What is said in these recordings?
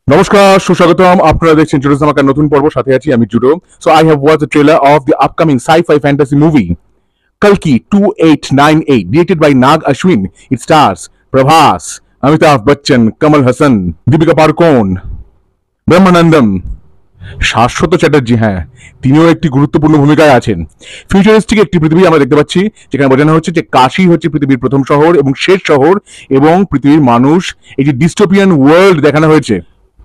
নমস্কার, সুস্বাগতম। আপনারা দেখছেন জুডো ধামাকার নতুন পর্ব, সাথে আছি আমি judo. So I have watch the trailer of the upcoming sci-fi fantasy movie Kalki 2898 directed by Nag Ashwin. It stars Prabhas, Amitabh Bachchan, Kamal Hassan, Deepika Padukone, ব্রহ্মানন্দম, শাশ্বত চ্যাটার্জি। হ্যাঁ, তিনিও একটি গুরুত্বপূর্ণ ভূমিকায় আছেন। ফিউচারিস্টিক একটি পৃথিবী আমরা দেখতে পাচ্ছি, যেখানে বোঝানো হচ্ছে যে কাশী হচ্ছে পৃথিবীর প্রথম শহর এবং শেষ শহর, এবং পৃথিবীর মানুষ এই যে ডিস্টোপিয়ান ওয়ার্ল্ড দেখানো হয়েছে,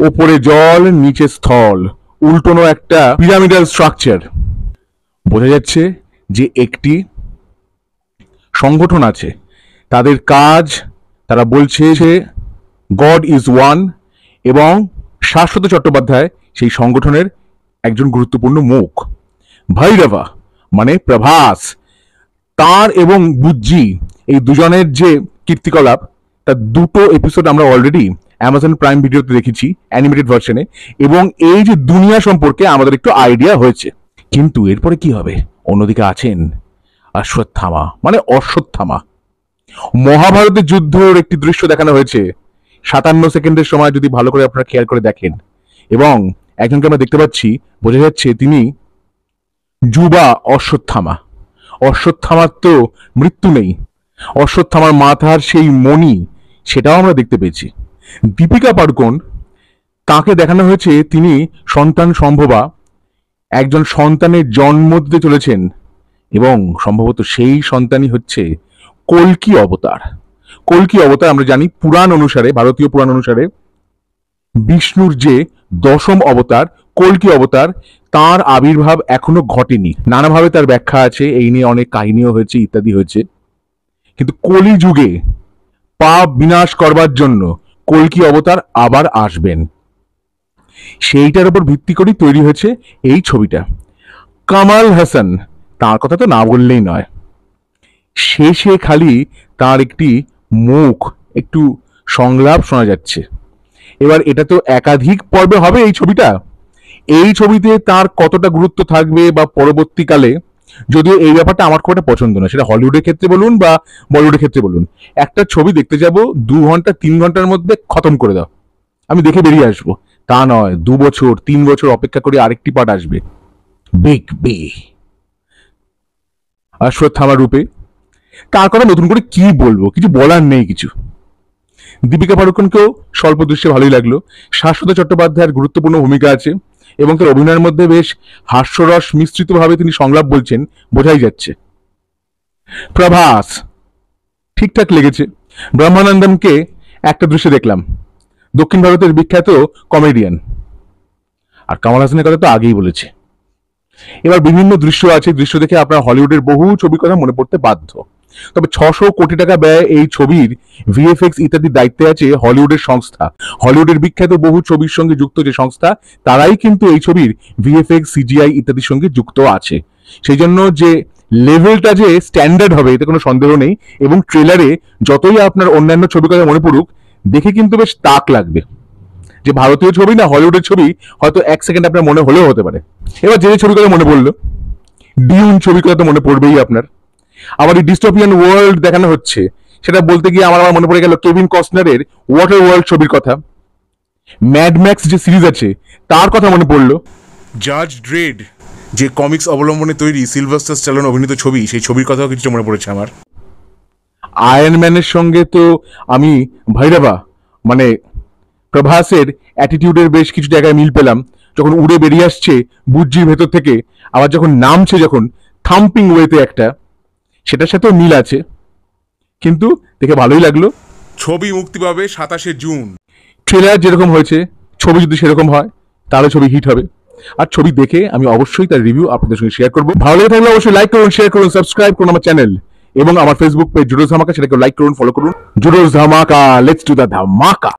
ওপরে জল নিচে স্থল, উল্টোনো একটা পিরামিডাল স্ট্রাকচার। বোঝা যাচ্ছে যে একটি সংগঠন আছে, তাদের কাজ, তারা বলছে যে গড ইজ ওয়ান, এবং শাশ্বত চট্টোপাধ্যায় সেই সংগঠনের একজন গুরুত্বপূর্ণ মুখ। ভৈরবা মানে প্রভাস, তার এবং বুজ্জি এই দুজনের যে কীর্তিকলাপ, তার দুটো এপিসোড আমরা অলরেডি অ্যামাজন প্রাইম ভিডিওতে দেখেছি অ্যানিমেটেড ভার্সনে, এবং এই যে দুনিয়া সম্পর্কে আমাদের একটু আইডিয়া হয়েছে। কিন্তু এরপরে কি হবে? অন্যদিকে আছেন অশ্বত্থামা মানে অশ্বত্থামা। মহাভারতের যুদ্ধের একটি দৃশ্য দেখানো হয়েছে 57 সেকেন্ডের সময়, যদি ভালো করে আপনারা খেয়াল করে দেখেন, এবং একজনকে আমরা দেখতে পাচ্ছি, বোঝা যাচ্ছে তিনি যুবা অশ্বত্থামা। অশ্বত্থামার তো মৃত্যু নেই, অশ্বত্থামার মাথার সেই মণি, সেটাও আমরা দেখতে পেয়েছি। দীপিকা পাড়ুকোন, তাকে দেখানো হয়েছে তিনি সন্তান সম্ভবা, একজন সন্তানের জন্ম দিতে চলেছেন, এবং সম্ভবত সেই সন্তানই হচ্ছে কল্কি অবতার। কল্কি অবতার আমরা জানি পুরাণ অনুসারে, ভারতীয় পুরাণ অনুসারে বিষ্ণুর যে দশম অবতার কল্কি অবতার, তার আবির্ভাব এখনো ঘটেনি। নানাভাবে তার ব্যাখ্যা আছে, এই নিয়ে অনেক কাহিনীও হয়েছে, ইত্যাদি হয়েছে। কিন্তু কলি যুগে পাপ বিনাশ করবার জন্য কল্কি অবতার আবার আসবেন, সেইটার উপর ভিত্তি করেই তৈরি হয়েছে এই ছবিটা। কামাল হাসান, তার কথা তো না বললেই নয়। শেষে খালি তার একটি মুখ, একটু সংলাপ শোনা যাচ্ছে। এবার এটা তো একাধিক পর্বে হবে এই ছবিটা, এই ছবিতে তার কতটা গুরুত্ব থাকবে বা পরবর্তীকালে, যদিও এই ব্যাপারটা আমার খুব একটা পছন্দ না, সেটা হলিউডের ক্ষেত্রে বলুন বা বলিউডের ক্ষেত্রে বলুন। একটা ছবি দেখতে যাব, 2 ঘন্টা 3 ঘন্টার মধ্যে খতম করে দাও, আমি দেখে বেরিয়ে আসবো, তা নয়। 2 বছর 3 বছর অপেক্ষা করে আরেকটি পার্ট আসবে। বিগ বি অশ্বত্থামা রূপে, তার কথা নতুন করে কি বলবো, কিছু বলার নেই কিছু। দীপিকা পাড়ুকোনকেও স্বল্প দৃশ্যে ভালোই লাগলো। শাশ্বত চট্টোপাধ্যায়ের গুরুত্বপূর্ণ ভূমিকা আছে, এবং তার অভিনয়ের মধ্যে বেশ হাস্যরস মিশ্রিতভাবে তিনি সংলাপ বলছেন, বোঝাই যাচ্ছে। প্রভাস ঠিকঠাক লেগেছে। ব্রহ্মানন্দমকে একটা দৃশ্যে দেখলাম, দক্ষিণ ভারতের বিখ্যাত কমেডিয়ান। আর কামাল হাসানের কথা তো আগেই বলেছে। এবার বিভিন্ন দৃশ্য আছে, দৃশ্য দেখে আপনার হলিউডের বহু ছবির কথা মনে পড়তে বাধ্য। তবে 600 কোটি টাকা ব্যয় এই ছবির ভিএফএক্স ইত্যাদির দায়িত্বে আছে হলিউডের সংস্থা। হলিউডের বিখ্যাত বহু ছবির সঙ্গে যুক্ত যে সংস্থা, তারাই কিন্তু এই ছবির ভিএফএক্স, সিজিআই ইত্যাদির সঙ্গে যুক্ত আছে। সেই জন্য যে লেভেলটা যে স্ট্যান্ডার্ড হবে, এতে কোনো সন্দেহ নেই। এবং ট্রেলারে যতই আপনার অন্যান্য ছবির কথা মনে পড়ুক, দেখে কিন্তু বেশ তাক লাগবে যে ভারতীয় ছবি না হলিউডের ছবি, হয়তো 1 সেকেন্ড আপনার মনে হলেও হতে পারে। এবার যে ছবির কথা মনে পড়লো, ডিউন ছবির কথা তো মনে পড়বেই আপনার। আবার এই ডিস্টোপিয়ান ওয়ার্ল্ড দেখানো হচ্ছে, সেটা বলতে গিয়ে আমার মনে পড়ে গেল কেভিন কস্টনারের ওয়াটার ওয়ার্ল্ড ছবির কথা। ম্যাড ম্যাক্স যে সিরিজ আছে, তার কথা মনে পড়লো। জাজ ড্রেড যে কমিক্স অবলম্বনে তৈরি সিলভাস্টার স্ট্যালোন অভিনীত ছবি, সেই ছবির কথাও কিছুটা মনে পড়েছে আমার। আয়রন ম্যানের সঙ্গে তো আমি ভৈরবা মানে প্রভাসের অ্যাটিটিউডের বেশ কিছু জায়গায় মিল পেলাম, যখন উড়ে বেরিয়ে আসছে বুজ্জির ভেতর থেকে, আবার যখন নামছে, যখন থাম্পিং ওয়েতে একটা, সেটার সাথেও মিল আছে। কিন্তু দেখে ভালোই লাগলো। ছবি মুক্তি পাবে 27 জুন। ট্রেলার যেরকম হয়েছে, ছবি যদি সেরকম হয়, তাহলে ছবি হিট হবে। আর ছবি দেখে আমি অবশ্যই তার রিভিউ আপনাদের সঙ্গে শেয়ার করবো। ভালো লেগে থাকলে অবশ্যই লাইক করুন, শেয়ার করুন, সাবস্ক্রাইব করুন আমার চ্যানেল, এবং আমার ফেসবুক পেজ জুডোস ধামাকা, সেটাকে লাইক করুন, ফলো করুন। জুডোস ধামাকা, লেটস ডু দ্য ধামাকা।